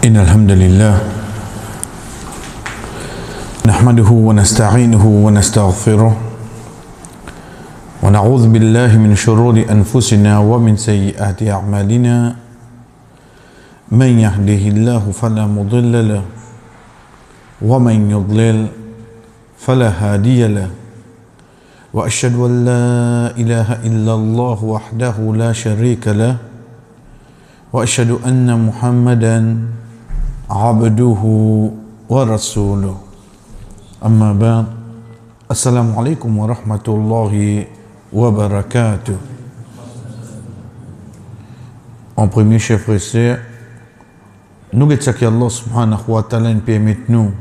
إن الحمد لله نحمده ونستعينه ونستغفره ونعوذ بالله من شرور أنفسنا ومن سيئات أعمالنا من يهده الله فلا مضل له ومن يضلل فلا هادي له وأشهد أن لا إله إلا الله وحده لا شريك له وأشهد أن محمدا عبده ورسوله أما بعد السلام عليكم ورحمة الله وبركاته. En premier, chers frères et sœurs, nous disons que Allah subhanahu wa ta'ala nous permet nous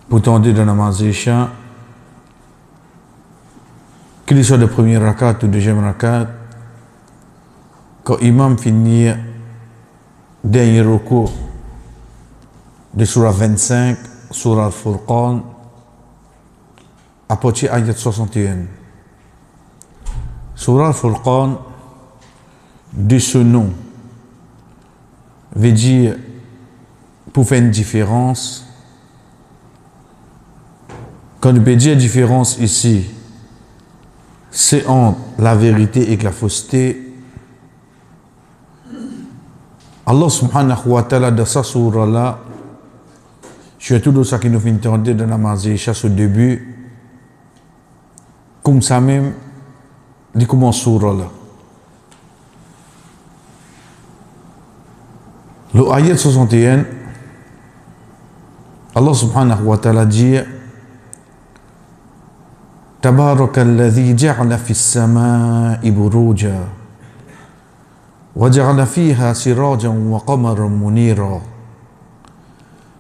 pour tenter de namaz Isha, qu'il soit le premier rakat ou le deuxième rakat, quand l'imam finit dernier recours de surah 25, surah Al-Furqan, à partir de ayat 61. Surah Al-Furqan, de ce nom, veut dire, pour faire une différence, quand on peut dire différence ici, c'est entre la vérité et la fausseté. Allah subhanahu wa ta'ala dans sa surah là, je suis tout ça qui nous fait entendre de namaz Isha au début, comme ça même, il commence surah là. Le ayat 61, Allah subhanahu wa ta'ala dit تبارك الذي جعل في السماء بروجا وجعل فيها سراجا وقمرا منيرا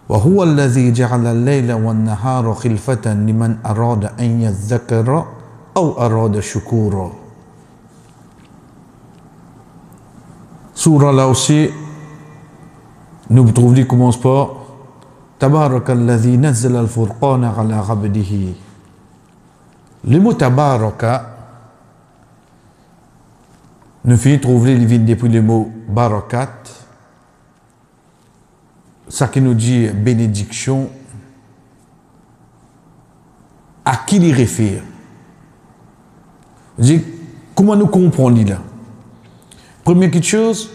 وهو الذي جعل الليل والنهار خلفة لمن أراد أن يذكر أو أراد شكورا. Surah là aussi, nous trouvons commence par تبارك الذي نزل الفرقان على عبده. Le mot tabaraka, nous finissons trouver depuis le mot barakat, ça qui nous dit bénédiction, à qui il réfère. Comment nous comprenons là? Première chose,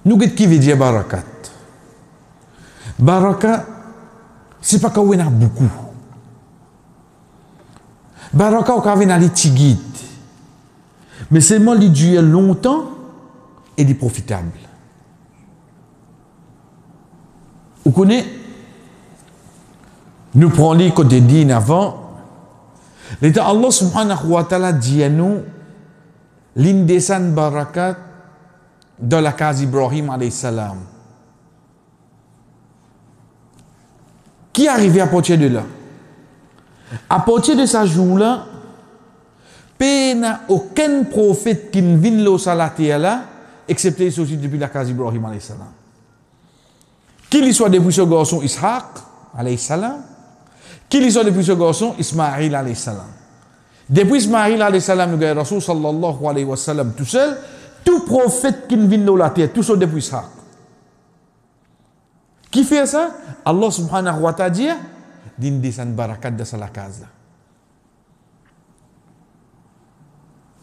nous qui veut dire barakat. Baraka, c'est pas qu'on a beaucoup. Baraka au kavin ali tigit, mais seulement il dure longtemps et il est profitable. Vous connaissez, nous prenons les côtés dînes avant, l'état Allah subhanahu wa ta'ala dit à nous l'indesan barakat dans la case Ibrahim alayhi salam. Qui est arrivé à partir de là? À partir de ce jour-là, il n'y a aucun prophète qui ne vient au salaté là, excepté celui depuis la case Ibrahim alayhi salam. Qu'il soit depuis ce garçon Ishaq alayhi salam, qu'il soit depuis ce garçon Ismaïl alayhi salam. Depuis Ismaïl alayhi salam, nous avons Rasul sallallahu alayhi wa sallam tout seul, tout prophète qui ne vient dans la terre, tout ça depuis Ishaq. Qui fait ça? Allah subhanahu wa ta'ala dit d'indesan barakat de sa case.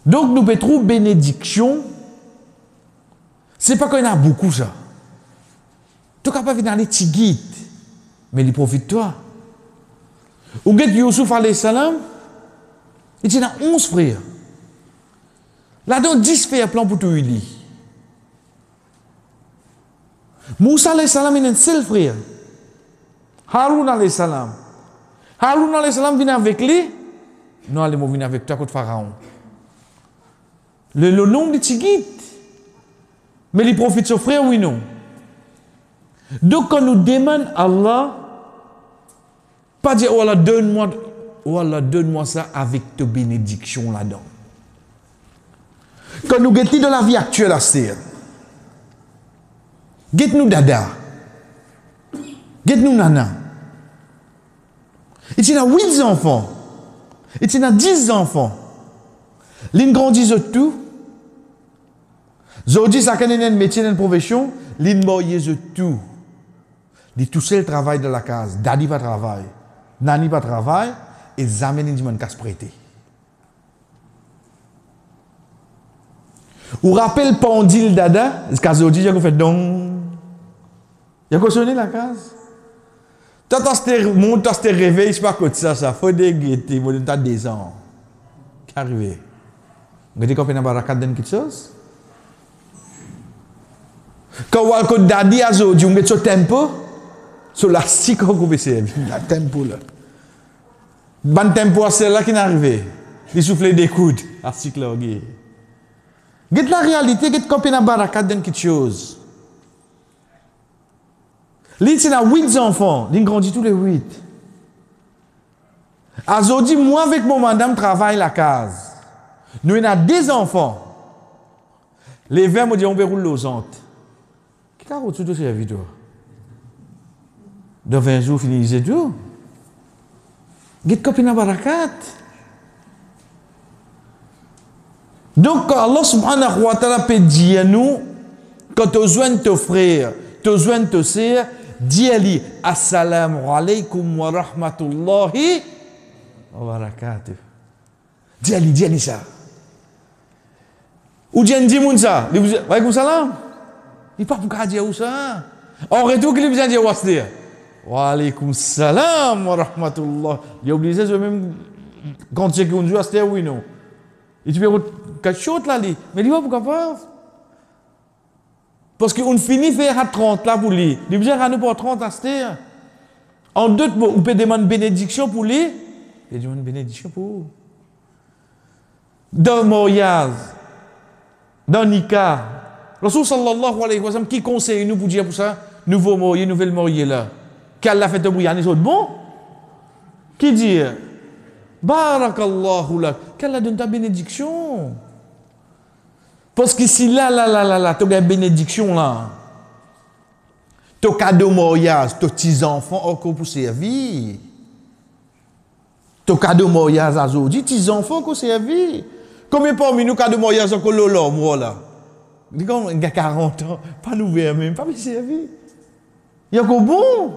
Donc nous pouvons trouver bénédiction. C'est pas qu'on a beaucoup ça. Tu n'es pas venir dans les tigit, mais il profite toi. Ou get Yusuf alayhi salam, il y a 11 frères. Là-dedans 10 frères plan pour tout lui. Moussa alayhi salam il a un seul frère. Haroun alayhi salam. Haroun alayhi salam vient avec lui. Non, il vient avec toi contre Pharaon. Le nom de Tigit. Mais il profite de son frère, oui, non. Donc, quand nous demandons à Allah, pas dire, oh Allah, donne-moi ça avec ta bénédiction là-dedans. Quand nous guettons dans la vie actuelle à Sir, guette-nous dada, guette-nous nana. Il y a 8 enfants. Il y a 10 enfants. L'une grandit tout. Zodi, ça a un métier, une profession. l'inmoyer de tout. Il tout seul travail de la case. Daddy pas travail. Nani pas travail. Et jamais il dit mon casse prêté. Ou rappelle Pandil Dada, ce cas aujourd'hui, j'ai fait donc. Il a sonné la case. Toi, tu t'es réveillé, je sais pas quoi de ça, faut déguetter, tu as des ans. Qu'est arrivé? Vous avez compris dans la barricade d'une quelque chose? Quand vous avez daddy à aujourd'hui, vous mettez sur tempo, sur la scie qu'on coupe c'est la tempo là. Ban tempo c'est là qui est arrivé. Il souffle des coudes, à cycle là. Get la réalité, get compris dans la barricade d'une quelque chose. Lui, c'est 8 enfants. Il grandit tous les 8. Aujourd'hui, moi, avec mon madame, travaille la case. Nous, on a 2 enfants. Les verts me disent, on déroule l'osante. Qui a reçu tout ce vidéo? Dans 20 jours, finissez tout. Get copine à barakat. Donc, Allah subhanahu wa ta'ala peut dire à nous, quand tu as besoin de ton frère, tu as besoin de te sœur, dis-lui assalamu alaykum wa rahmatullahi wa barakatuh. Dis-lui ça. Ou dis-lui ça. Wa alaykum salam. Il pas pour dire ça. En retour, qu'il besoin de dire what's there. Wa alaykum salam wa rahmatullah. Il a obligé de même quand tu es qu'on joue à ce oui non. Et tu peux quelque chose là, mais il va pourquoi pas. Parce qu'on finit faire à 30 là pour lui. Il veut dire à nous pour 30 à cette. En d'autres mots, on peut demander bénédiction pour lui. Il demande bénédiction pour vous. Dans le mariage, dans le Nika, Rasul sallallahu alayhi wa sallam, qui conseille nous pour dire pour ça, nouveau marié, nouvelle mariée là. Qu'elle a fait de bouillir, les autres bon? Qui dit? Barakallahu lak. Qu'elle a donné ta bénédiction. Parce que si là, tu as une bénédiction là, tu as cadeau mariage, tu as petits enfants encore pour servir. Tu as cadeau mariage à aujourd'hui, petits enfants pour servir. Combien parmi nous cadeau mariage encore lolo, moi là? Il y a 40 ans, pas ouvert même, pas servir. Il y a encore bon.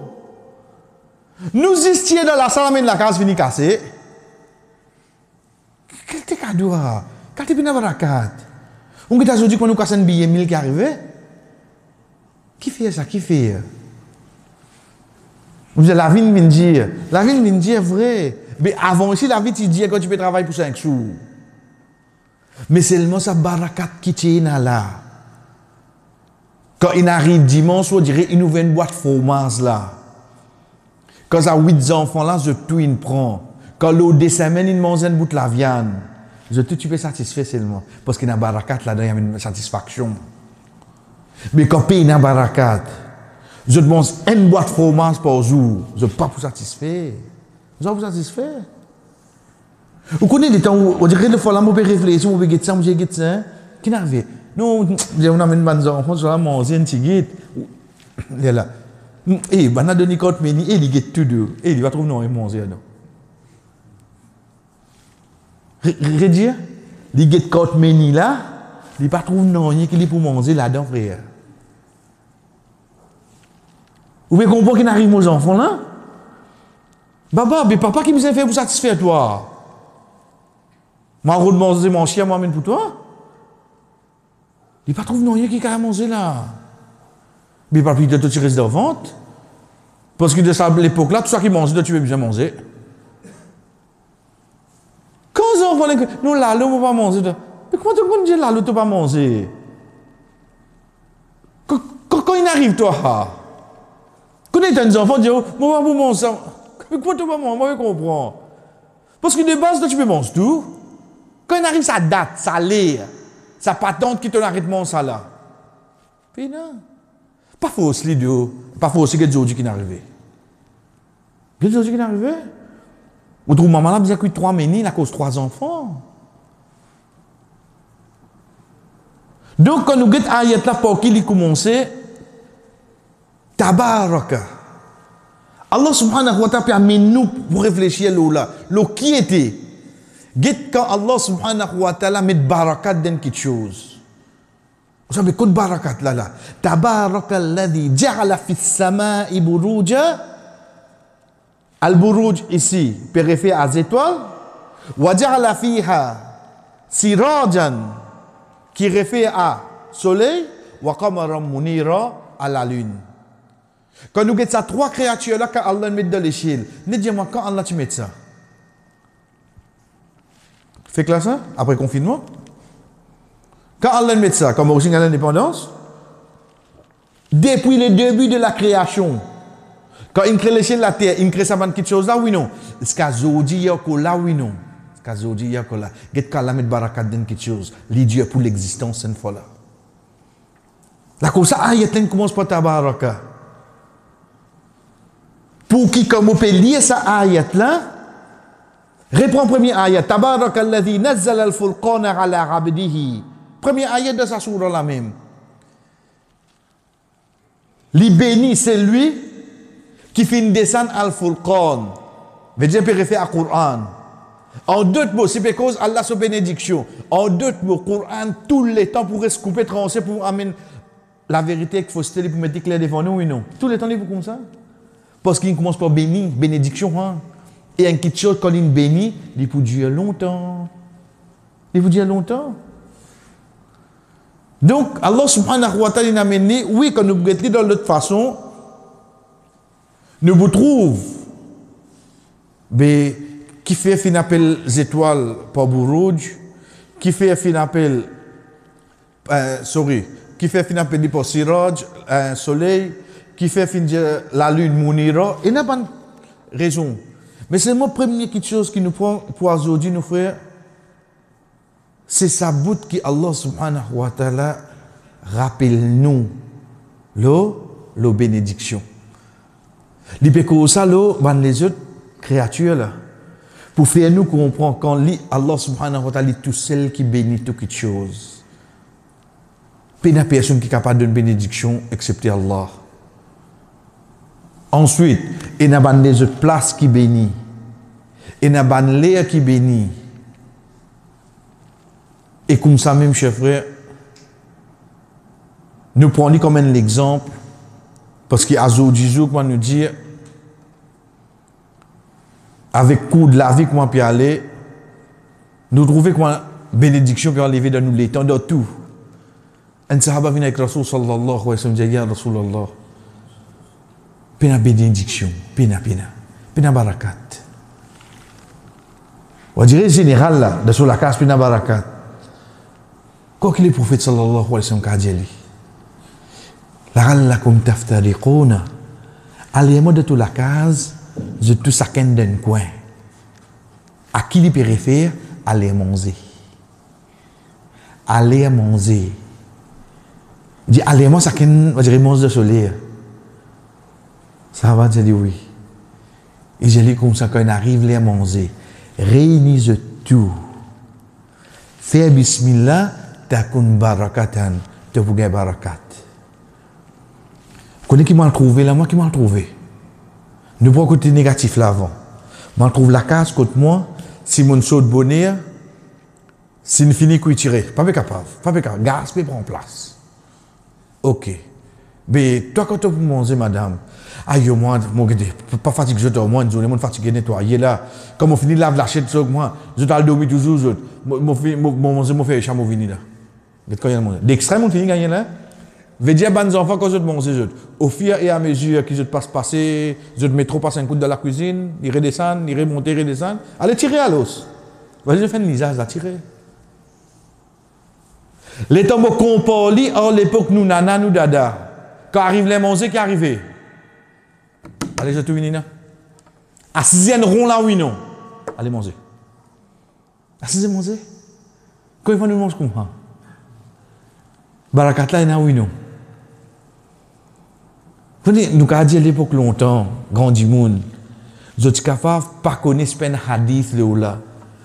Nous étions dans la salle, mais la case finie cassée. Quel est cadeau? Quel est bien barakat? On a aujourd'hui quand nous cassons un billet 1000 qui arrive. Qui fait ça? Qui fait? Vous dites, la vie vient dire. La vie vient dire vrai. Mais avant aussi, la vie te dit quand tu peux travailler pour 5 sous. Mais seulement ça barakat qui tient là. Quand il arrive dimanche, on dirait il nous vient une boîte de fromage là. Quand ça a 8 enfants là, je tout il prend. Quand l'eau des semaines, il mange une bout de la viande. Je tout tu peux satisfaire seulement. Parce qu'il y a une barakat là-dedans, il y a une satisfaction. Mais quand il y a une barakat, je mange une boîte de fromage par jour. Je ne peux pas vous satisfaire. Je ne peux pas vous satisfaire. Vous connaissez les temps où on dirait que fois là, on peut réfléchir, on peut guetter ça, on peut guetter ça. Qui n'arrive? Non, on a une bonne enfant, on va manger un petit guette. Il est là. Eh, on a donné compte, mais il guette tout deux. Et il va trouver non, il mange non. Redire, il guette compte, mais là, il va pas trouver non, il est pour manger là-dedans, frère. Vous pouvez comprendre qu'il arrive aux enfants là? Baba, mais papa qui me fait pour satisfaire toi? Ma roue de manger mon chien m'amène pour toi? Il pas trouve non rien qui a manger là. Mais pas plus de tout tirer de vente. Parce que de l'époque là, tout ça qui mange, tu veux bien manger. Quand les enfants, nous là, nous ne pas manger. Mais comment tu peux dire là, nous ne pas manger? Quand il arrive toi, quand il y a des enfants, disent, moi je vais manger ça. Mais comment tu peux pas manger? Moi je comprends. Parce que de base, tu peux manger tout. Quand il arrive sa date, sa lait, sa patente qui te l'arrête de manger ça là. Puis non. Pas faux aussi, pas faux aussi que Dieu qui est arrivé. Dieu qui est arrivé. Ou trouve maman là, il y a 3 ménis, il a cause 3 enfants. Donc quand nous guettons ayat là pour qui il commence, tabaraka. Allah subhanahu wa ta'ala permet nous pour réfléchir là. L'eau qui était. Guette quand Allah subhanahu wa ta'ala met barakat dans quelque chose. Vous savez, quelle barakat là là. Tabarakalladhi ja'ala fis sama'i buruja. Al-buruj ici, périphée à étoiles. Wa ja'ala fiha sirajan, qui réfère à soleil. Wa qamaran munira, à la lune. Quand nous regardons ça, trois créatures là, quand Allah met dans l'échelle, ne dis-moi quand Allah tu mets ça. Fait que là ça, après confinement, quand Allah met ça, comme origine à l'indépendance, depuis le début de la création, quand il crée l'échelle de la terre, il crée ça dans quelque chose là, oui non. Est-ce qu'il y a là, oui non. Est-ce qu'il y a là. Qu'est-ce qu'Allah met barakat dans quelque chose, l'Dieu pour l'existence, cette fois là. Là, comme ça, ayat là commence par tabaraka. Pour qui, comme on peut lire ça ayat là, reprends premier ayat. Tabarakalladhi nazzala al-furqana ala abdihi. Premier ayat de sa sourate la même. Li béni, c'est lui qui fait descendre al-furqan. Veut dire, peut référer à Coran. En d'autres mots, c'est parce Allah sa bénédiction. En d'autres mots, Coran, tout le temps pourrait se couper, trancher pour amener la vérité qu'il faut se télé pour mettre clair devant nous, oui non. Tout le temps, il faut comme ça. Parce qu'il commence par béni, bénédiction. Hein? Et une petite chose, quand il bénit, il peut durer longtemps. Il peut durer longtemps. Donc, Allah subhanahu wa ta'ala, il a amené, oui, quand nous regardons de l'autre façon, nous vous trouvons, mais qui fait fin appel les étoiles par Bourouj, qui fait fin appel, qui fait fin appel par Siraj, soleil, qui fait fin la lune Mounira, il n'y a pas de raison. Mais c'est mon premier chose qui nous prend pour aujourd'hui, nos frères, c'est sa bout qui Allah subhanahu wa ta'ala rappelle nous le bénédiction. Il peut que ça les autres créatures là pour faire nous comprendre quand Allah subhanahu wa ta'ala est tout seul qui bénit toute chose. Pas de personne qui est capable d'une bénédiction excepté Allah. Ensuite, il y a des autres places qui bénit. Il y a des l'air qui bénit. Et comme ça même, chers frères, nous prenons comme un exemple, parce qu'Azo Dizou, comment nous dire, avec coup de la vie, comment peut aller, nous trouvons comment bénédiction qui est enlevée dans nous les temps de tout. Un sahaba vient avec Rasul sallallahu alayhi wa sallam, dit, ya Rasulallah, pena bénédiction, pena barakat. On dirait général là, de sur la case, pena barakat. Quoi qu'il est prophète sallallahu alayhi wa sallam qu'a dit la'allakum taftariquna, allez-moi de toute la case, de tout chacun d'un coin. À qui il peut référer? Allez manger. Allez manger. Il dit allez-moi chacun, on dirait manger de soleil. Ça va dire oui. Et je dis comme ça quand il arrive les manger. Réunis tout. Fais bismillah. Takun barakatan, te vous gagne barakat. Vous connaissez qui m'a trouvé là, moi qui m'a trouvé. Ne pas côté négatif là avant. M'a trouve la case contre moi, si mon saut de bonheur, si ne finit qu'on tirer, pas capable, gaz peut prendre place. Ok. Mais toi quand tu manger madame, aïe moi pas fatigué je dors moi une journée, moi fatigué nettoyer là. Comme on finit lave la chaîne sur moi, je dois dormir toujours mon fait chameau vini là. D'extrême, on finit gagner là. Veut dire, les enfants, quand je mange, au fur et à mesure qu'ils passent passer, je mets trop passer un coup de la cuisine, ils redescendent, ils remontent, ils redescendent. Allez tirer à l'os. Vas-y, je fais une lisage, là, tirer. Les tombes compoli, à l'époque, nous, nana, nous, dada. Quand arrive les manger, qui arrive? Allez, je te finis là. À 6e rond là, oui, non. Allez manger. À 6e manger. Quand il faut nous manger comme ça? Barakat là, il y en a oui, non. Nous avons dit à l'époque longtemps, grand du monde, je suis capable de ne pas connaître un hadith là,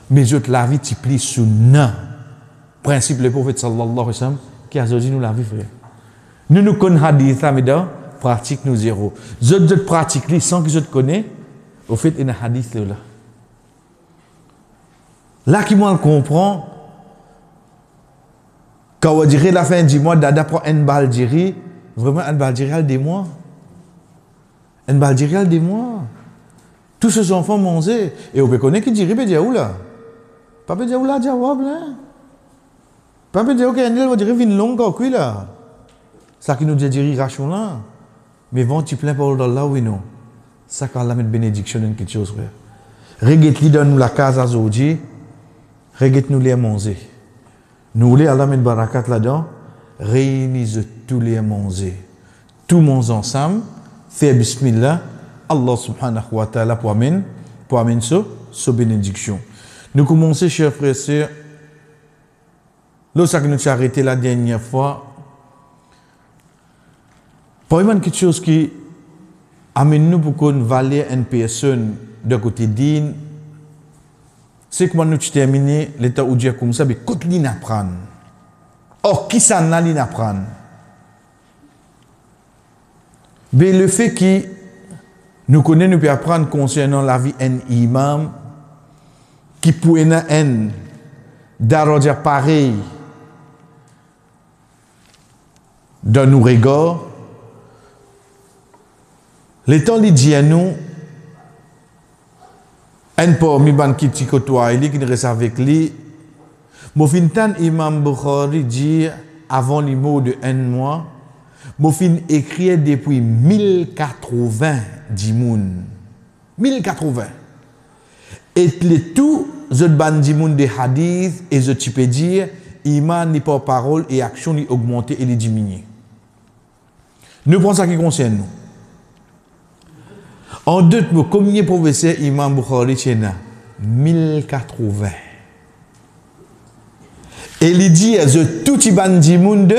mais je la vie qui plie sous nan. Principe le prophète sallallahu alayhi wa sallam, qui a dit nous la vie, frère. Nous connaissons hadith là, mais dans pratique nous zéro. Je pratique sans que je te connais, au fait, il y a un hadith là. Là qui moi le comprend, Quand on dirait la fin du mois, Dada prend un baldiri, vraiment un baldiri des mois. Un baldiri des mois. Tous ces enfants mangés. Et on peut connaître qui dirait, peut dire où là? Pas peut dire où là, jawab là. Pas peut dire, ok, on va dire, vin long, quoi, là. Ça qui nous dit, dire, ration là. Mais vont tu plein parole là, oui, non. Ça, quand la mettre bénédiction, quelque chose, frère. Regarde-lui, donne-nous la case à Zodji. Regarde-nous les manger. Nous voulons Allah mettre barakat là-dedans. Réunissez tous les manger. Tous mangent ensemble. Fais bismillah. Allah subhanahu wa ta'ala pour amener ce bénédiction. Nous commençons, chers frères et sœurs. Lorsque nous avons arrêté la dernière fois, pour quelque chose qui amène nous pour qu'on valide une personne de côté digne, c'est que nous avons terminé l'état où Dieu comme ça, mais quand il apprend. Or, qui s'en a l'apprend? Mais le fait que nous connaissons, nous pouvons apprendre concernant la vie d'un imam qui peut être un daraja pareil dans nos regards. Les temps, il dit à nous, un peu, mi ban qui t'y côtoie, qui ne reste avec lui. Mon fin imam Bukhari dit, avant les mots de un mois, mon fin écrit depuis 1080 dimoun. 1080. Et les tout, je ban dimoun des hadiths, et je peux dire, iman n'est pas parole et action n'est augmenté et n'est diminué. Nous prenons ça qui concerne nous. En deux mots, combien de professeurs Imam Bukhari tient 1080. Et il dit, je tout iban dimoun de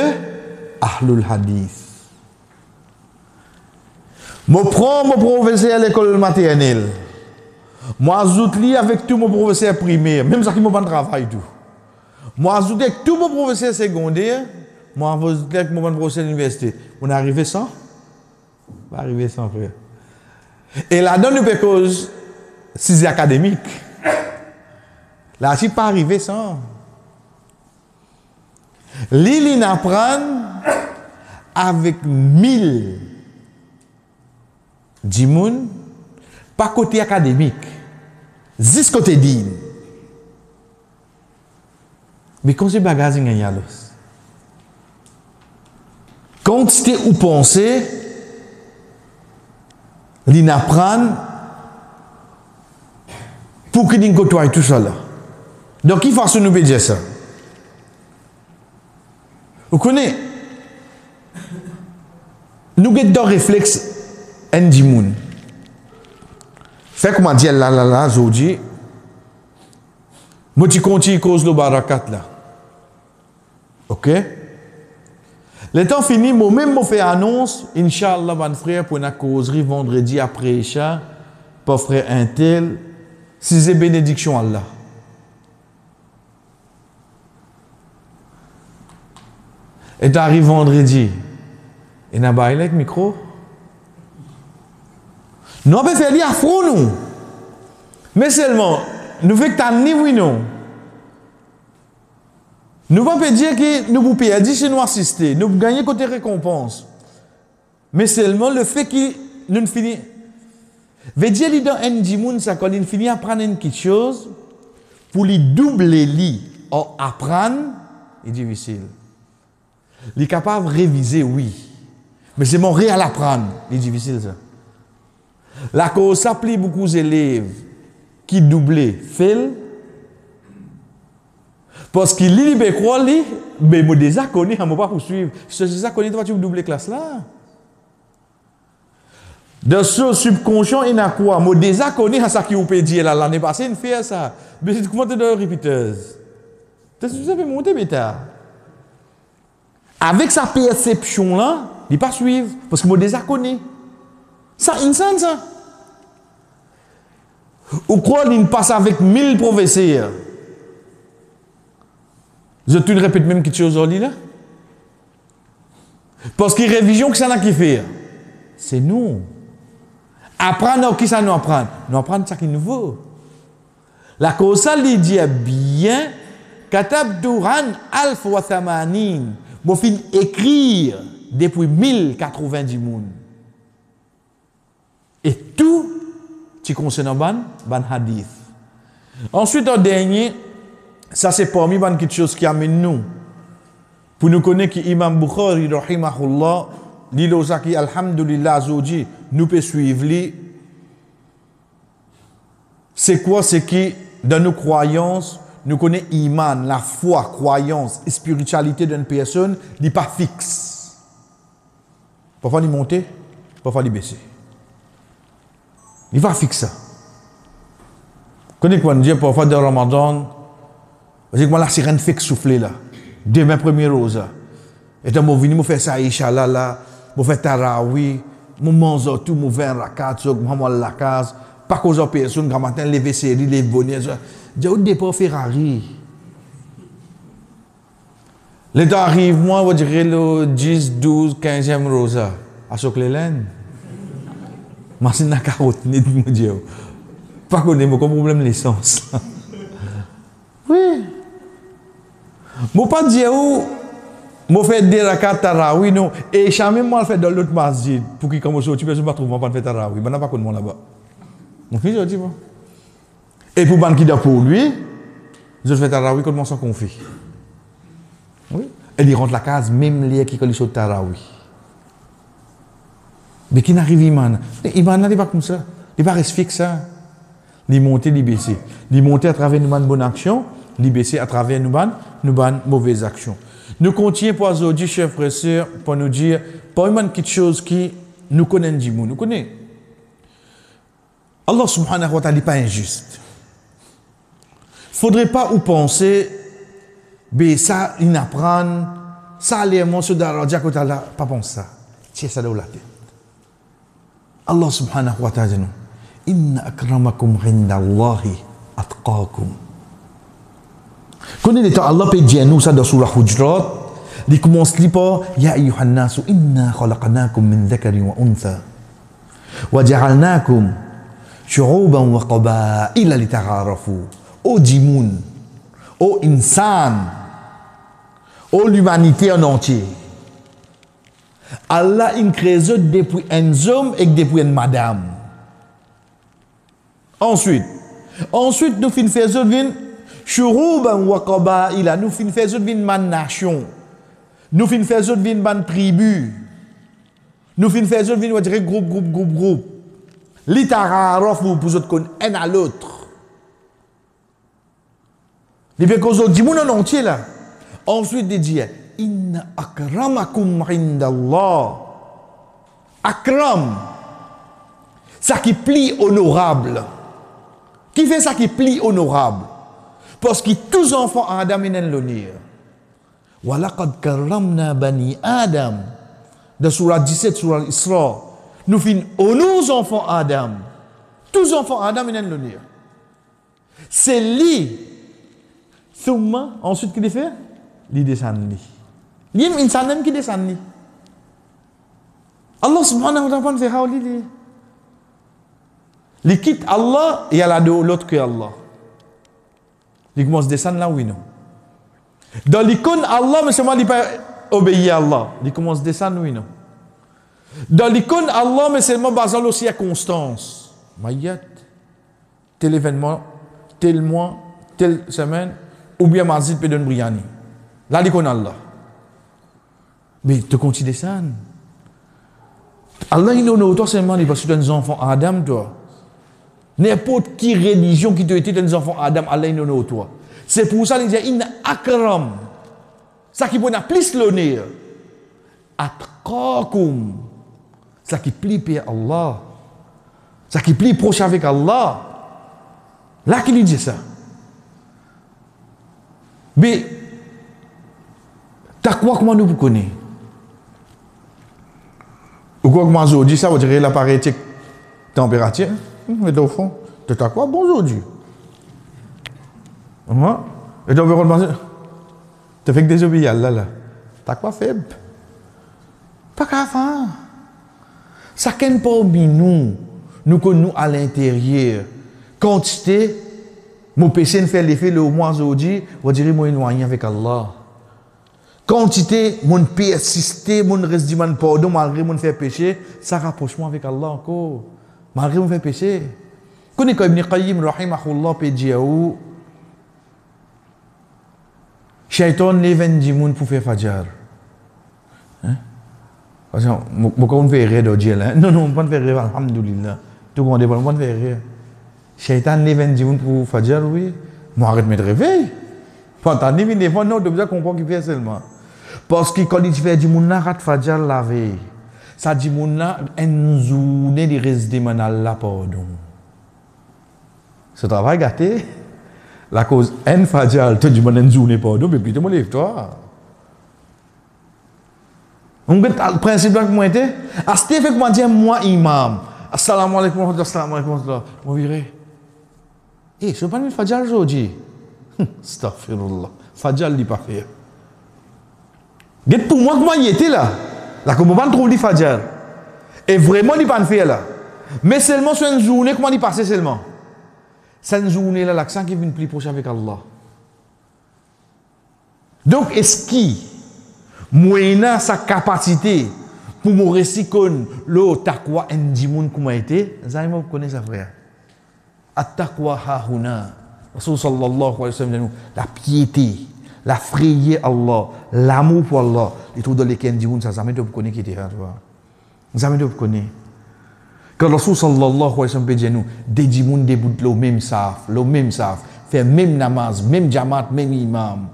Ahlul Hadith. Je prends mon professeur à l'école maternelle. Moi, j'outlie avec tout mon professeur primaire, même ça qui m'a pas de travail tout. Moi, j'outlie avec tout mon professeur secondaire, moi, j'outlie avec mon professeur d'université. On est arrivé sans? On est arrivé sans, frère. Et là-dedans, nous peut cause, si c'est académique. Là, je ne pas arrivé sans. L'île apprend avec 1000 dimoun, pas côté académique, juste côté digne. Mais quand c'est bagage, il y a l'os. Quand c'était ou penser, l'île apprend pour qu'il n'y côtoie tout ça là. Donc, il faut nous dire ça. Vous connaissez, nous avons deux réflexes en dimoun. Fait comme dit là, Zodi, moi, tu continues cause le barakat là. Ok? Le temps fini, moi-même, je fais annonce, Inch'Allah, mon frère, pour une causerie vendredi après Isha, pour frère un tel, si c'est bénédiction Allah. Et tu arrives vendredi, et tu as baillé le micro. Nous avons fait à fond, nous. Mais seulement, nous faisons que tu as ni oui, non. Nous ne pouvons pas dire que nous vous payons, si nous assistons, nous gagnons côté récompense. Mais seulement le fait que nous finissons. Veut dire que dans un dimoun, ça quand il finit à apprendre quelque chose, pour lui doubler, ou apprendre, c'est difficile. Il est capable de réviser, oui. Mais c'est mon réel apprendre, c'est difficile ça. La cause s'applique beaucoup d'élèves qui doublent, fait. Parce qu'il lit les croix, mais je déjà connais, je ne vais pas poursuivre. Si je connais, tu vas doubler classe là. Dans ce subconscient, il y a quoi? Je déjà connais ça qui vous peut dire l'année passée, il fait ça. Mais comment tu es répéteuse? Tu sais, monter, bêta. Avec sa perception là, il ne va pas suivre. Parce que je déjà connais. Ça, insane ça. Ou quoi, il passe avec 1000 professeurs. Je te répète même quelque chose aujourd'hui là. Parce que révision, que ça n'a qui fait. C'est nous. Apprendre, qui ça nous apprend? Nous apprendre ce qu'il nous veut. La cause, ça, il dit bien, Katabtu an alf wa thamanin. Bon fin écrire depuis 1090 moun. Et tout qui concerne ban hadith. Ensuite, en dernier, ça c'est parmi quelque chose qui amène nous. Pour nous connaître qu'Imam Bukhari, rahimahullah, l'ilosaki, alhamdulillah, zoji, nous peut suivre lui. C'est quoi? C'est que dans nos croyances, nous connaissons iman, la foi, croyance, spiritualité d'une personne, n'est pas fixe. Parfois, il monte, parfois, il baisse. Il va fixer ça. Quand on dit parfois dans Ramadan, c'est que la sirène fait souffler là. Demain, premier rose. Et donc, je vais faire ça, Inch'Allah, là. Je vais faire Tarawi. Je mange tout, je vais faire rakat, je vais faire la case. Pas cause de personne, quand matin, lever série, lever bonnet. Je vais départ Ferrari. L'état arrive, moi, je dirais le 10, 12, 15e rose. À Soclélène. Machine à carotte, ni de Dieu. Pas qu'on ait aucun problème de l'essence. Oui. Je ne pas dire où je fais des rakats tarawi, non. Et jamais moi fait dans l'autre masjid pour qu'il commence à tuer, je ne trouve pas faire tarawi. Je n'ai pas de monde là-bas. Mon fils, je dis pas. Et pour ban qui dort pour lui, je fais tarawi comme on s'en confie. Oui. Et il rentre la case, même les qui collent sur tarawi. Mais qui n'arrive Iman. Iman n'est pas comme ça. Il n'est pas fixe ça. Il monte, il baisse. Il monte à travers une bonne action, il baisse à travers une bonne mauvaise action. Nous continuons pour aujourd'hui, chers frères et sœurs, pour nous dire, pas une quelque chose qui nous connaît, nous connaît. Allah subhanahu wa ta'ala n'est pas injuste. Il ne faudrait pas ou penser, mais ça, il apprend, ça, les mots, ce d'Aradia, pas penser ça. C'est ça dans la tête. Allah subhanahu wa ta'ala dit, Inna akramakum indallahi atqakum. Quand il est Allah peut dire nous ça dans surah Hujurat, il commence par Ya ayyuhan nasu inna khalaqnakum min dhakarin wa untha wa ja'alnakum shu'uban wa qaba'ila lita'arafu. Ô djimoun, ô insan, ô l'humanité en entier. Allah a créé depuis un homme et depuis une madame. Ensuite, nous faisons une shuruban wa qaba'ila, nous faisons une nation, nous faisons une tribu, nous faisons une groupe. L'itararof vous connaissez un à l'autre. Les bien qu'on dit mon entier là. Ensuite, il dit Inna akramakum indallah. Akram, ça qui plie honorable. Qui fait ça qui plie honorable? Parce que tous les enfants Adam ils l'honneur. Wa laqad karramna bani Adam. Dans surah 17, surah Isra, nous finissons nos enfants Adam. Tous les enfants Adam ils l'honneur. C'est lui. Thumma, ensuite qu'il fait? Il descend lui. Il y a une insanem qui descend lui. Allah subhanahu wa ta'ala fait haouli. Il quitte Allah et il y a l'autre que Allah. Il commence à descendre là, oui, non. Dans l'icône Allah, mais seulement il ne pas obéir à Allah. Il commence à descendre, oui, non. Dans l'icône Allah, mais seulement basé sur les circonstances. Mayat, tel événement, tel mois, telle semaine, ou bien Mazid peut donner Briani. Là, l'icône Allah. Mais tu continues à descendre. Allah, il nous a seulement dit parce que tu es un enfant Adam, toi. N'importe qui religion qui te été des enfants Adam, Allah il nous toi. C'est pour ça qu'il dit inna akram. Ça qui peut plus l'honneur. Atqakum. Ça qui plie pour Allah. Ça qui plie proche avec Allah. Là qu'il dit ça. Mais t'as quoi comment nous vous connaissez? Ou quoi comment je dis ça, vous direz l'appareil température. Mais au fond, tu as quoi? Bonjour Dieu. Et donc, tu fais que des obéis là. Tu as quoi faible? Pas qu'à faire. Ça qu'est pas nous. Nous connaissons à l'intérieur. Quantité Mon péché ne fait l'effet le mois aujourd'hui, on dirait moi éloigné avec Allah. Quantité, mon persister, mon reste du pardon, malgré mon fait péché, ça rapproche moi avec Allah encore. Malgré mon fait péché. Quand Ibn Qayyim, rahimahullah, peut dire, Shaitan les vend du monde pour faire fajr. Hein? Parce que, on fait rire de Dieu là. Non, on ne peut pas faire rire, alhamdulillah. Tout le monde ne peut pas faire rire. Shaitan les vend du monde pour fajr, oui. Moi, arrête de me réveiller. Pas tant ni des fois, non, de bien comprendre qu'il fait seulement. Parce que quand il fait du monde, arrête fajr la veille. Ça dit, mon na, en journée, il reste de Allah, pardon. Ce travail gâté. La cause en fajal, tu dis moi en journée pardon, mais plutôt moi lève-toi. On get le principe là que moi était, à ce fait que moi dire moi imam. Assalamu alaykum, assalamu alaykum. Moi virer. Eh, je pas le fajal aujourd'hui. Astaghfirullah. Fajal li pas faire. Get pour moi que moi y était là. Là comme pas trop li fajal. Et vraiment il pas faire là. Mais seulement sur une journée comment il passer seulement. Cette journée-là, l'accent qui vient plus proche avec Allah. Donc, est-ce qu'il moyenne sa capacité pour me réciter le taqwa en dimoun comme a été, vous allez me connaître ça, frère. At-taqwa hahuna. Rasul sallallahu alayhi wa sallam, la piété, la frayeur Allah, l'amour pour Allah, les trucs dans lesquels dimoun, ça, ça m'a dit vous connaître qui était là, tu vois. Ça m'a dit vous connaître. Quand Rasul sallallahu alayhi wa sallam dit nous, des gens déboutent le même saf, fait même namaz, même jamat, même imam.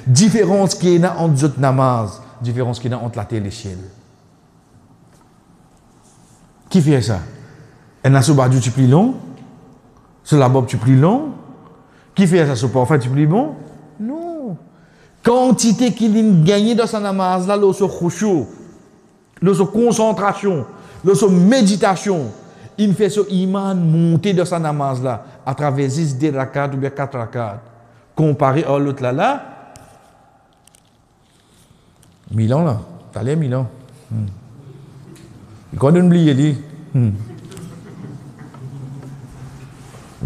Différence qu'il y a entre les autres namaz, différence qu'il y a entre la terre et l'échelle. Qui fait ça? Un assobadou tu plus long, sur la bob tu plus long. Qui fait ça? Sur parfait tu plus bon? Non. Quantité qu'il a gagné dans sa namaz là, le khushu, le concentration. Lorsque méditation, il fait ce iman monter dans sa namaz là, à travers 10 rakats ou bien 4 rakats. Comparé à l'autre là, 1000 ans là, t'as l'air 1000 ans. Il connaît oublier dit. Vous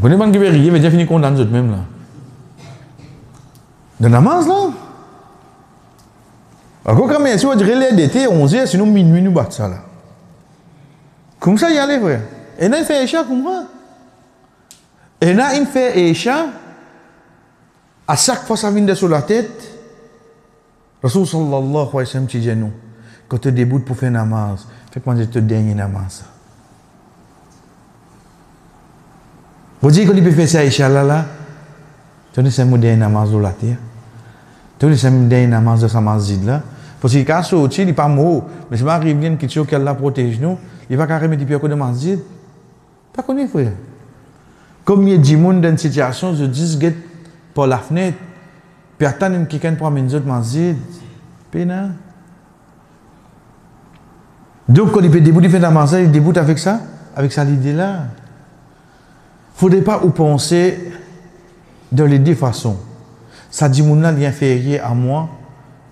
connaissez pas qui veut rien, mais déjà fini condamné eux même là. De namaz là. Alors quand même, si on dirait l'air d'été, 11h, sinon minuit nous bat ça là. Comme ça, il y a les frères. Et là, il fait Isha comme moi. Et là, il fait Isha. À chaque fois, ça vient sur la tête. Rasul sallallahu alayhi wa sallam dit nous, quand tu débutes pour faire namaz, fais que moi, je te dernier namaz. Vous dites qu'il peut faire ça Isha là, tu dis que c'est mon dernier namaz de la terre. Tu dis que c'est mon dernier namaz de sa masjid là. Parce que quand il n'est pas mort, mais si je m'arrive bien quelque chose qui la protège nous, il va carrément dire que de masjid. Pas connu frère. Comme il y a des gens dans une situation, je dis que par la fenêtre, puis attendre quelqu'un pour amener autres masjid. Pena. Donc quand il peut débuter faire la masjid, il débute avec ça l'idée là. Il ne faudrait pas ou penser de les deux façons. Ça dit mon là est inférieur à moi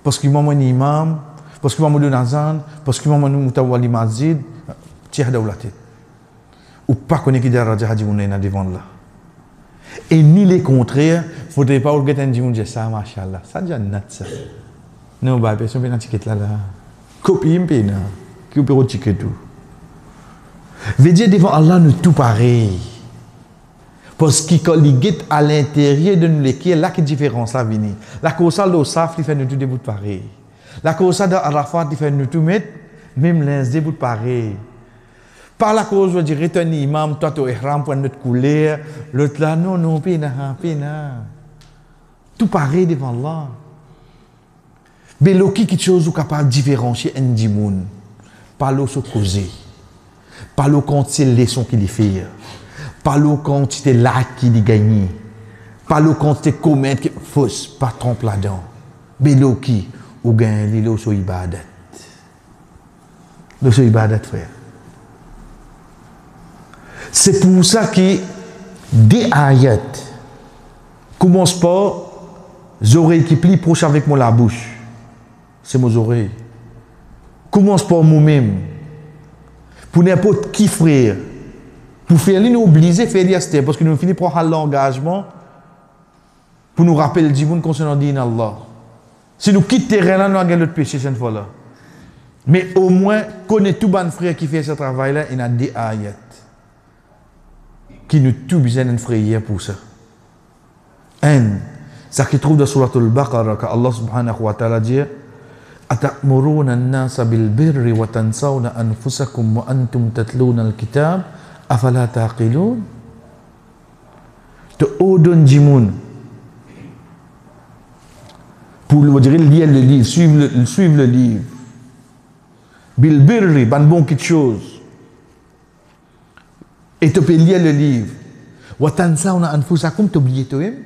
parce qu'il m'a mon imam, parce qu'il m'a mon nazan, parce qu'il m'a mon mutawali masjid. Tire de la tête. Ou pas connaître qui daraja hadi moun devant là. Et ni les contraires, faudrait pas oublier un dimanche dire ça machallah. Ça déjà nat ça. Non bah personne vient ticket là. Copie impena. Qui peut au ticket tout. Veut dire devant Allah nous tout pareil. Parce qu'il collige à l'intérieur de nous lesquels là qui différence là venir. La cause ça le saf il fait nous tout debout pareil. La cause ça de Arafat il fait nous tout mettre même l'un debout pareil. Par la cause, je dirais, un imam, toi, tu es ihram pour notre couleur, l'autre là, non, pena. Tout pareil devant Allah. Mais l'autre, quelque chose capable de différencier un dimoun. Pas l'autre causer. Pas l'autre quantité de leçons qu'il fait. Pas l'autre quantité de l'acte qu'il gagne. Pas l'autre quantité de commettre qui fausse, pas trompe là-dedans. Mais l'autre qui, ou gagne, l'autre sur ibadat. L'autre sur ibadat, frère. C'est pour ça que des ayats commencent par les oreilles qui plient proches avec moi la bouche. C'est mes oreilles. Commence par moi-même. Pour n'importe qui frère. Pour faire l'une obligé de faire l'IST parce que nous finissons par l'engagement Pour nous rappeler le monde concernant din Allah. Si nous quittons le terrain là, nous avons l'autre péché cette fois-là. Mais au moins, connaît tout bon frère qui fait ce travail-là, il a des ayats qui nous tout besoin d'un frère pour ça. Un, ça qui trouve dans Surat Al-Baqarah, que Allah subhanahu wa ta'ala dit أتأمرون الناس بالبر وتنسون أنفسكم وأنتم تتلون الكتاب أفلا تعقلون te ordonne Jimoun pour lire le livre, suivre le livre. Bil birri, ban bon quelque chose. Et tu peux lire le livre. Wa tansawna anfusakum, tu oublies toi-même.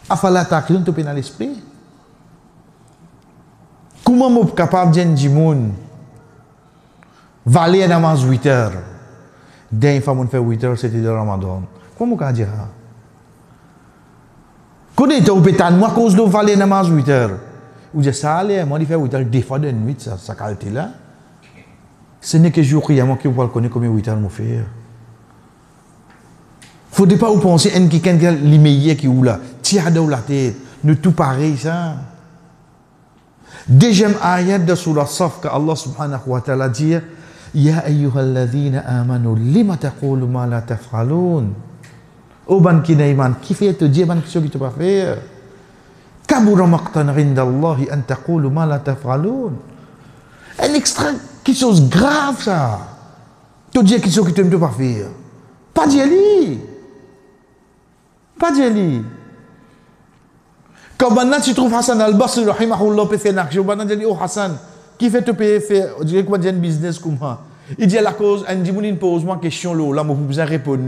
Afala taqilun, tu peux dans l'esprit. Comment je suis capable de dire Jimoun valer namaz 8 heures? Dernière fois qu'on fait 8 heures, c'était de Ramadan. Comment je peux dire ça? Quand tu es au pétane, moi, cause de valer namaz 8 heures. Ou dire ça, allez, moi, je fais 8 heures, des fois de nuit, ça qualité là. Ce n'est que jour qu'il y a moi qui vous connaître combien 8 heures je fais. Il ne faudrait pas vous penser à quelqu'un qui est l'immédiat qui est là. Tiens, dans la tête. Nous tout pareil, ça. Deuxième ayat de Surah Saf que Allah subhanahu wa ta'ala dit Ya ayyuhalladhina amanu lima taqulu ma la taf'alun. Oh ban qui n'a iman, qui fait te dire ban qui ne peut pas faire. Kabura maqtan indallahi an taqulu ma la taf'alun. Un extrait, quelque chose grave ça. Te dire quelque chose que tu ne peux pas faire. Pas dire lui. Pas dire lui. Quand maintenant tu trouves Hassan al-Basri, rahimahullah, peut faire une action, maintenant tu dis, oh Hassan, qui fait te payer faire, je dirais quoi, un business comme ça. Il dit à la cause, il dit, il pose moi une question là, moi, je besoin répondre.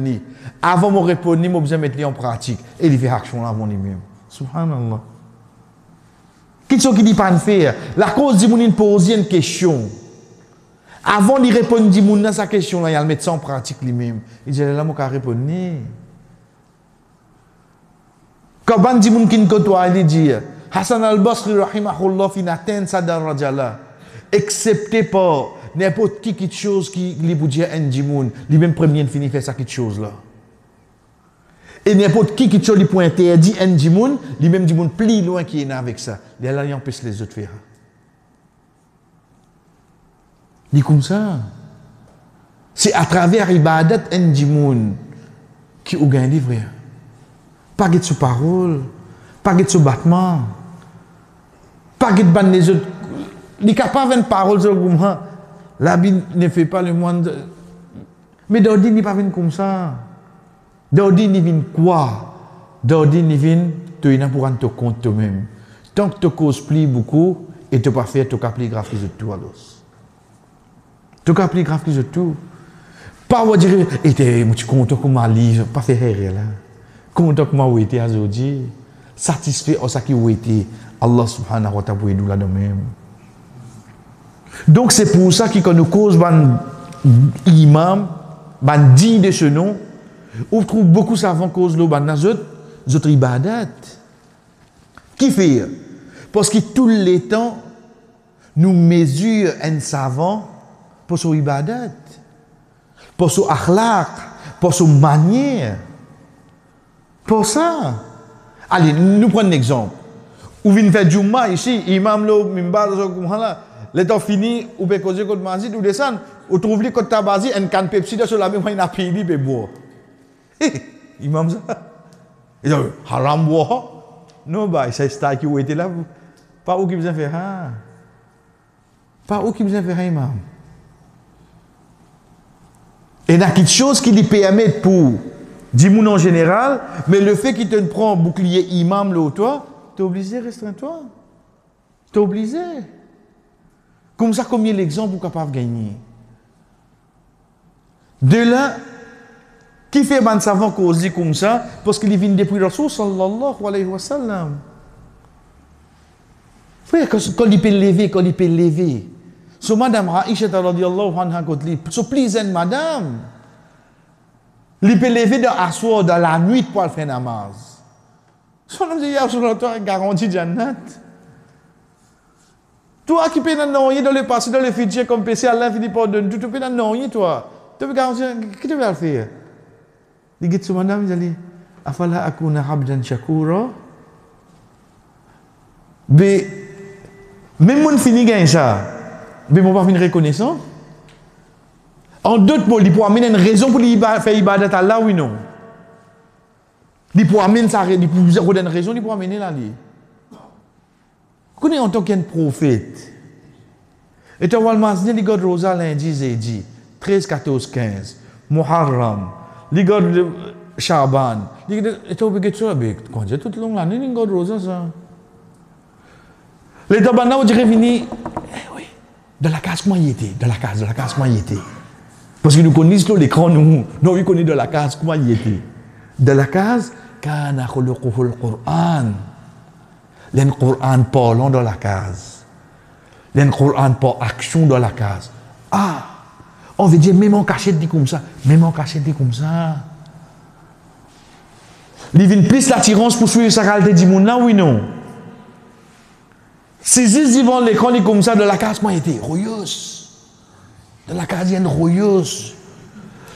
Avant de répondre, je besoin mettre en pratique. Et il fait action là avant lui-même. Subhanallah. Qu'est-ce qu'il dit pas de faire? La cause dit, il pose une question. Avant de répondre, il dit, sa question là, il va mettre ça en pratique lui-même. Il dit, là, moi, je répondre. Quand ban di moun kin côtoie, il dit Hassan al-Basri rahimahullah fin atteint sa daraja là, excepté par n'importe qui quelque chose qui lui pour dire un dimoun, lui même premier fini faire ça quelque chose là. Et n'importe qui quelque chose lui pour interdit un dimoun, lui même dimoun plus loin qui est avec ça. Il là il empêche les autres faire. Dit comme ça. C'est à travers ibadat un dimoun qui ou gagne livre. Pas de sous parole, pas de sous battement, pas de ban les autres. Il n'est pas de parole sur le mouvement. La Bible ne fait pas le monde. Mais d'ordi n'est pas venu comme ça. D'ordi n'est venu quoi? D'ordi n'est venu, tu es pour te compte toi-même. Tant que tu causes plus beaucoup, et tu pas faire, tu as plus grave que tout alors. Tu as plus grave que tout. Pas vous dire, et tu comptes comme un livre, pas faire rien là. Content que moi où était aujourd'hui, satisfait en ça qui où était, Allah subhanahu wa ta'ala pour nous là de même. Donc c'est pour ça qu'on nous cause ban imam, ban dit de ce nom, on trouve beaucoup savants cause le ban autres ibadat. Qui fait? Parce que tous les temps, nous mesurons un savant pour son ibadat, pour son akhlaq, pour son manière. Pour ça. Allez, nous prenons un exemple. Ou vient faire Jumma ici, imam le mimbar comme là, l'état fini, ou peut causer contre Mazid ou descendre, ou trouve les côté Tabazi, un can Pepsi de sur la même il a payé pour boire. Imam ça. Il dit haram boire. Non bah c'est ça qui était là. Pas où qui besoin faire ça. Pas où qui besoin faire ça imam. Et il y a quelque chose qui lui permet pour dis-moi en général, mais le fait qu'il te prend bouclier imam là toi, tu es obligé de restreindre toi. Tu es obligé. Comme ça, combien l'exemple vous capable de gagner? De là, qui fait ban savant causer comme ça? Parce qu'il vient depuis le Rasul sallallahu alayhi wa sallam. Frère, quand il peut lever, So madame Aïcha radhiyallahu anha côté, so plaisant madame. Il peut lever de asseoir dans la nuit pour faire namaz. So on dit ya Rasulullah garantie jannat. Toi qui peux dans le passé dans le futur comme PC Allah finit par donner, tu peux dans toi. Tu peux garantir qui tu vas faire? Il dit madame il dit Afala akuna abdan shakura. Mais, même mon fini gagne ça. Mais mon pas finir reconnaissant. En d'autres mots, il peut amener une raison pour faire ibadat à Allah, oui, non. Il peut amener ça, il peut donner une raison, il peut amener là. Vous en tant qu'un prophète. Et tu vois le matin, il y a Rosa lundi, jeudi, 13, 14, 15, Muharram, il y a Shaban, et tu vois que tu as quand j'ai toute longue l'année, il y a Rosa ça. Les tabana, on dirait venir, oui, de la case, comment il était, de la case, comment il était. Parce que nous connaissons l'écran, nous connaissons de la case, comment il était. De la case, kana khuluquhu al-Qur'an. Le Coran parlant dans la case. Le Coran par action dans la case. Ah, on veut dire, même en cachette dit comme ça. Même en cachette dit comme ça. Il vient plus l'attirance pour suivre sa qualité du monde là, oui, non. Si ils vont l'écran, dit comme ça, de la case, moi, il était royeuse. De la case, il y a une royeuse.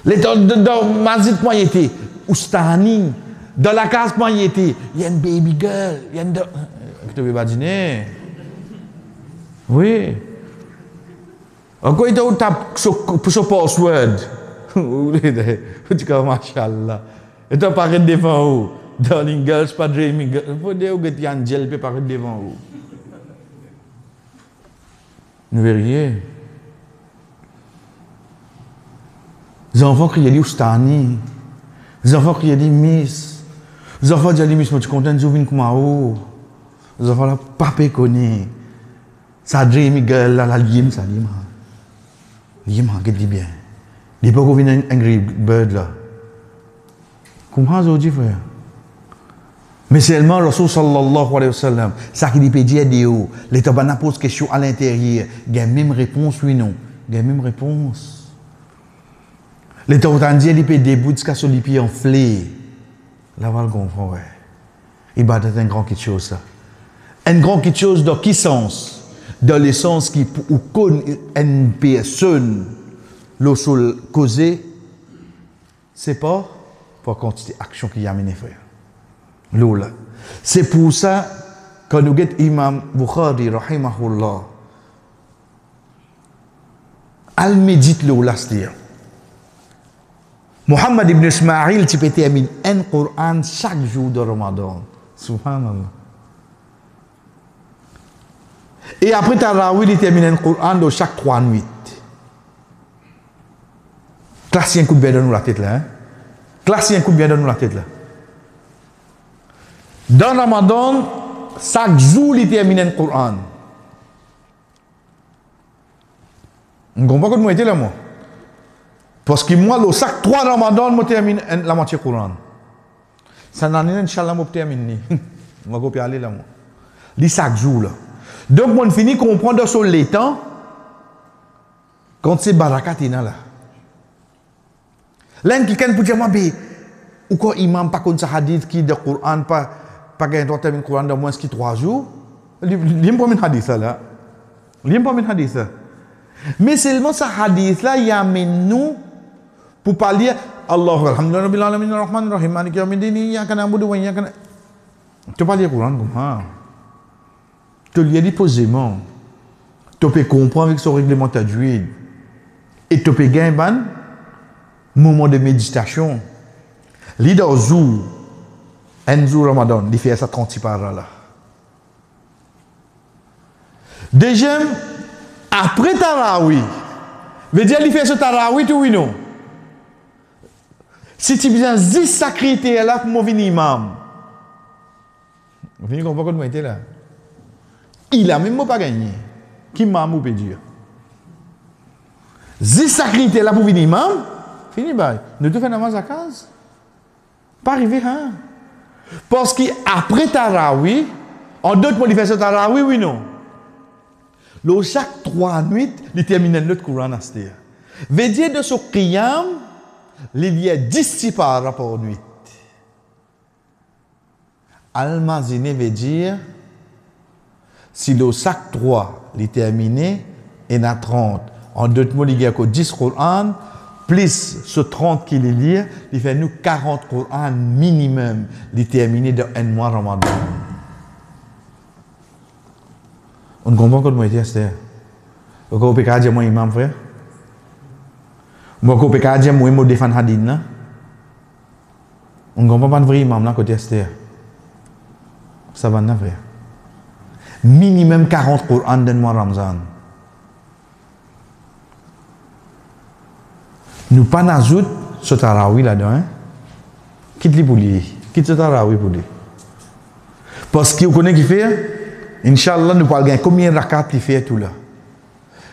Dans Mazit, moi, il était Oustani. Dans la case, moi, il était. Il y a une baby girl. Il y a une. Tu veux pas dîner? Oui. Encore, il tape sur password. Tu dis, machallah. Et tu apparaît devant vous. Darling girls, pas dreaming girls. Il faut dire que tu as un gel, peut apparaître devant vous. Nous verriez. Les enfants crient des Oustani. Les enfants crient des Miss. Les enfants disent Miss, mais tu es content de jouer comme moi. Les enfants là, papa connaît. Ça dream girl là, la lime, ça lime. Lime, qu'est-ce que bien. Il peut qu'on un Angry Bird là. Comment ça dit frère? Mais seulement Rasul sallallahu alayhi wa sallam, ça qui peut dire des hauts. Les tabana posent question à l'intérieur. Il y a même réponse, oui, non. Il y a même réponse. Les tabana disent, il peut debout jusqu'à ce qu'il peut enfler. Là, on va le comprendre, ouais. Il va être un grand quelque chose, ça. Un grand quelque chose dans quel sens? Dans le sens qui, ou qu'on une personne, le sol causé, c'est pas pour quantité d'action qui y a mené frère. Lola. C'est pour ça que nous avons Imam Bukhari, rahimahullah, al médite Lola, c'est-à-dire. Muhammad ibn Ismail, tu peux terminer un Coran chaque jour de Ramadan. Subhanallah. Et après Tarawih, il termine un Coran de chaque 3 nuits. Classez un coup de bien dans nous la tête là. Hein? Classez un coup de bien dans nous la tête là. Dans Ramadan, chaque jour, il termine un Coran. Vous comprenez comment était là, moi? Parce que moi, le chaque 3 Ramadan, je termine la moitié Coran. Ça n'en est, Inch'Allah, je termine. Je vais copier aller là, moi. Il chaque jour là. Donc, on finit de comprendre sur les temps, quand c'est barakat, il y a là. Là, quelqu'un peut dire, ou quand imam pas comme ça hadith qui de Coran, pas gagné droit terminer Coran dans moins que 3 jours, il n'y a pas de hadith là. Il n'y a pas de hadith là. Mais seulement ce hadith là, il amène nous pour parler Allah, alhamdulillah, rabbil alamin, ar-rahman, ar-rahim, maliki yawmiddin, iyyaka na'budu wa iyyaka nasta'in. Tu parles le Coran comme ça. Tu le dis posément. Tu peux comprendre avec son règlement tajwid. Et tu peux gagner un moment de méditation. Leader jour, un jour Ramadan, il fait ça 36 par là. Deuxième, après Tarawih, veut dire il fait ce Tarawih, tu oui non? Si tu viens 10 sacrités là pour venir imam, vous venez comprendre comment il était là? Il a même pas gagné. Qui m'a peut dire? 10 sacrités là pour venir imam, fini bye. Nous te faisons namaz à case. Pas arrivé, hein? Parce qu'après Tarawih, en d'autres mots, il fait ce Tarawih, oui, non? Le chaque 3 nuits, il termine notre Coran à cette. Veut dire de ce qiyam, il y a 10 par rapport à nuit. Al-Mazine veut dire, si le chaque 3 il est terminé, il y a 30. En d'autres mots, il y a que 10 Coran, plus ce 30 qu'il lit, il fait nous 40 Coran minimum, il terminé dans un mois Ramadan. On comprend comment il est, vous pouvez dire moi imam frère? Moi vous pouvez dire moi me défendre hadith là? On ne comprend pas le vrai imam là côté Esther. Ça va frère. Minimum 40 Coran dans le mois Ramzan. Nous pas n'ajoute ce tarawih là-dedans. Hein? Quitte les pouliers. Quitte ce tarawih pour lui. Parce que vous connaissez qui fait, Inch'Allah, nous parlons combien de rakats il fait tout là.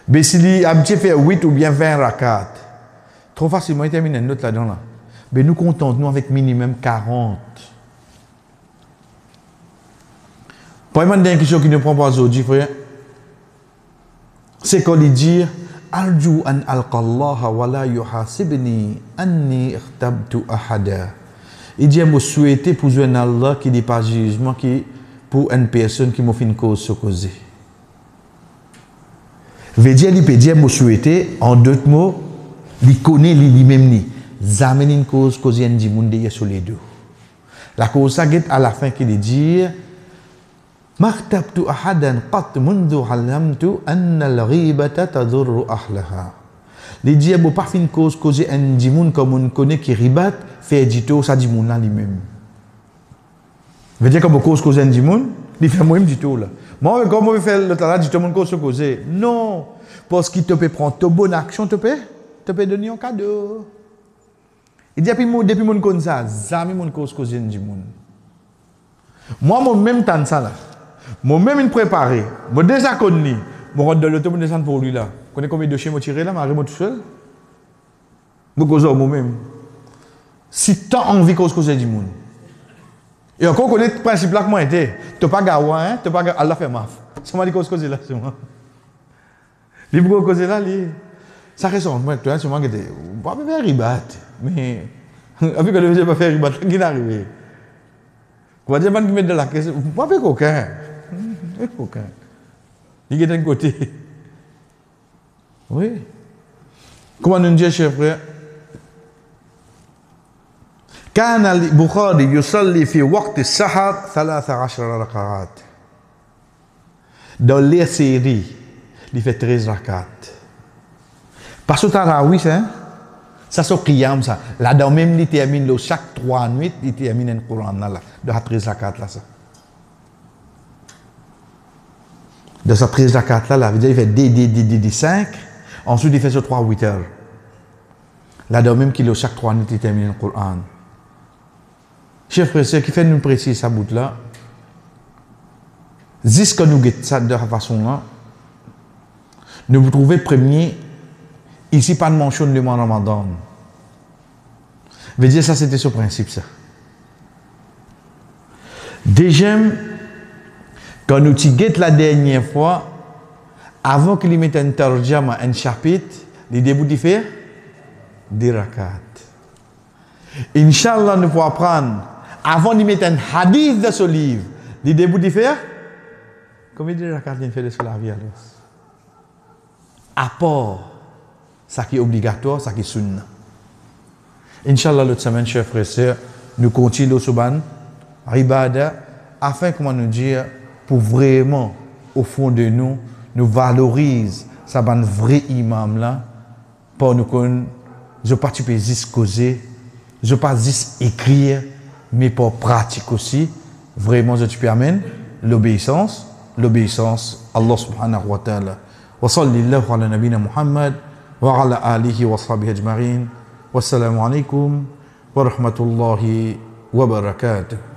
Mais s'il est habitué à faire 8 ou bien 20 rakats, trop facilement il termine une note là-dedans. Là. Mais nous comptons nous avec minimum 40. Pour une question qui ne prend pas aujourd'hui, frère, c'est qu'on lui dit Arju an alqallaha wa la yuhasibni anni ikhtabtu ahada. Il dit moi souhaiter pour joindre Allah qui dit pas jugement qui pour une personne qui m'a fait une cause supposée. Veut dire il peut dire moi souhaiter en d'autres mots, il connaît lui-même ni jamais une cause une dit monde sur les deux. La cause ça à la fin qu'il dit Maktabtu ahadan qat mundu halamtu anna al-ghibata tadurru ahlaha. Les dieux ne pas fin cause un dimoun comme on connaît qui ribat fait dito ça dimoun là lui-même. Veut dire comme cause un dimoun, il fait moi-même dito là. Moi comment on fait le talent dito mon cause causer. Non, parce qu'il te peut prendre ta bonne action te peut donner un cadeau. Il dit depuis mon comme ça, jamais mon cause un dimoun. Moi même temps ça là. Moi même une préparé, moi déjà connu, moi rentre dans l'auto me descendre pour lui là. Connais combien de chiens me tirer là, m'arrive moi tout seul. Moi cause moi même. Si tu as envie cause du monde. Et encore connaît le principe là que moi était, tu pas gawa hein, tu pas Allah fait maf. C'est moi qui cause là c'est moi. Libre cause là li. Ça raison moi toi c'est moi qui était pas faire ribat mais avec que je pas faire ribat qui n'arrive. Quoi dire man qui met de la caisse, pas faire coquin. Aucun. Il est d'un côté. Oui. Comment nous dit, cher frère? كان البخاري يصلي في وقت السحر 13 ركعات. Dans les séries, il fait 13 rakats. Parce que tarawih, ça c'est qiyam ça. Là dans même il termine chaque 3 nuits, il termine un Coran là, de 13 rakats là ça. De sa prise de 4 là, il fait des 5, ensuite il fait sur 3-8 heures. Là-dedans même qu'il a chaque 3 minutes, il termine le Coran. Chef frère, ce qui fait nous préciser sa bout là, jusqu'à nous guetter ça de la façon là, nous vous trouvez premier, ici pas de mention de mois Ramadan. Veut dire ça c'était ce principe ça. Deuxième, quand nous guettons la dernière fois, avant qu'il mette un tarjama, un chapitre, il début de faire des rakats. Inch'Allah, nous pouvons apprendre, avant de mettre un hadith de ce livre, il début de faire combien de rakats il fait sur la vie alors? À part, ça qui est obligatoire, ça qui est sunna. Inch'Allah, l'autre semaine, chers frères et sœurs, nous continuons sur ban, ribada, afin, comment nous dire, pour vraiment, au fond de nous, nous valorise ça ban vrai imam là, pour nous connaître, je pas tu peux juste causer, je pas juste écrire, mais pour pratique aussi, vraiment je tu peux amener l'obéissance Allah subhanahu wa ta'ala. Wa sallallahu ala nabina Muhammad wa ala alihi wa sahbihi ajma'in. Wassalamu alaikum wa rahmatullahi wa barakatuh.